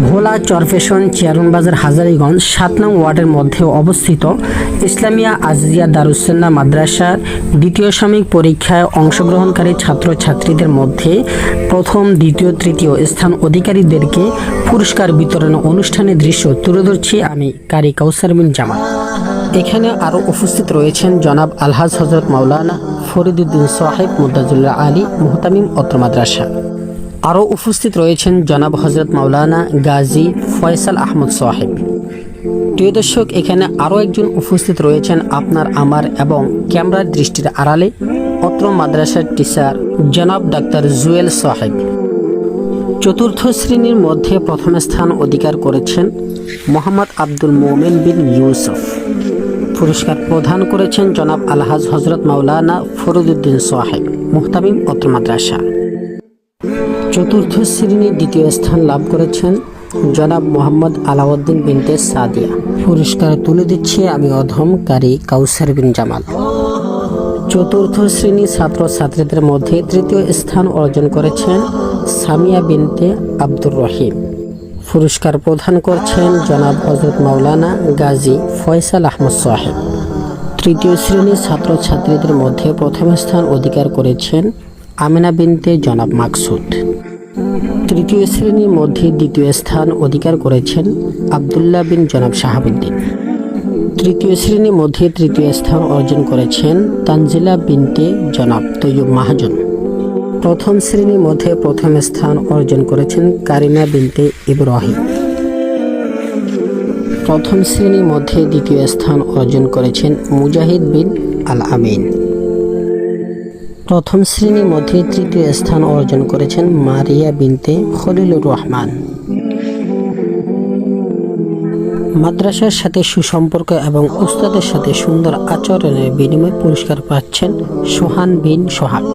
ভোলা চরফেশন চেয়ারনবাজার হাজারীগঞ্জ ৭ নং ওয়ার্ডের মধ্যে অবস্থিত ইসলামিয়া আজিজিয়া দারুসুন্নাহ মাদ্রাসার দ্বিতীয় সাময়িক পরীক্ষায় অংশগ্রহণকারী ছাত্রছাত্রীদের মধ্যে প্রথম, দ্বিতীয়, তৃতীয় স্থান অধিকারীদেরকে পুরস্কার বিতরণ অনুষ্ঠানের দৃশ্য তুলে ধরছি আমি কারি কাউসার বিন জামাল। এখানে আরও উপস্থিত রয়েছেন জনাব আলহাজ হজরত মাওলানা ফরিদুদ্দিন সাহেব মুদ্দাজুল্লাহ আলী মুহতামিম অত্র মাদ্রাসা। আরও উপস্থিত রয়েছেন জনাব হজরত মাওলানা গাজী ফয়সাল আহমদ সাহেব। প্রিয় দর্শক, এখানে আরও একজন উপস্থিত রয়েছেন আপনার আমার এবং ক্যামেরার দৃষ্টির আড়ালে অত্র মাদ্রাসার টিচার জনাব ডাক্তার জুয়েল সাহেব। চতুর্থ শ্রেণীর মধ্যে প্রথম স্থান অধিকার করেছেন মোহাম্মদ আব্দুল মোমেন বিন ইউসুফ। পুরস্কার প্রদান করেছেন জনাব আলহাজ হজরত মাওলানা ফরিদুদ্দিন সাহেব মুহতামিম অত্র মাদ্রাসা। চতুর্থ শ্রেণীর দ্বিতীয় স্থান লাভ করেছেন জনাব মোহাম্মদ আলাউদ্দিন বিনতে সাদিয়া। পুরস্কার তুলে দিচ্ছে আমি অধম কারি কাউসার বিন জামাল। চতুর্থ শ্রেণীর ছাত্রছাত্রীদের মধ্যে তৃতীয় স্থান অর্জন করেছেন সামিয়া বিনতে আব্দুর রহিম। পুরস্কার প্রদান করছেন জনাব হজরত মাওলানা গাজী ফয়সাল আহমদ সাহেব। তৃতীয় শ্রেণীর ছাত্রছাত্রীদের মধ্যে প্রথম স্থান অধিকার করেছেন আমিনা বিনতে জনাব মাকসুদ। তৃতীয় শ্রেণীর মধ্যে দ্বিতীয় স্থান অধিকার করেছেন আবদুল্লাহ বিন জনাব শাহাবুদ্দিন। তৃতীয় শ্রেণীর মধ্যে তৃতীয় স্থান অর্জন করেছেন তানজিলা বিনতে জনাব তৈয়ব মাহাজন। প্রথম শ্রেণীর মধ্যে প্রথম স্থান অর্জন করেছেন কারিমা বিনতে ইব্রাহিম। প্রথম শ্রেণীর মধ্যে দ্বিতীয় স্থান অর্জন করেছেন মুজাহিদ বিন আল আমিন। প্রথম শ্রেণীর মধ্যে তৃতীয় স্থান অর্জন করেছেন মারিয়া বিনতে খলিলুর রহমান। মাদ্রাসার সাথে সুসম্পর্ক এবং উস্তাদের সাথে সুন্দর আচরণের বিনিময়ে পুরস্কার পাচ্ছেন সোহান বিন সোহাগ।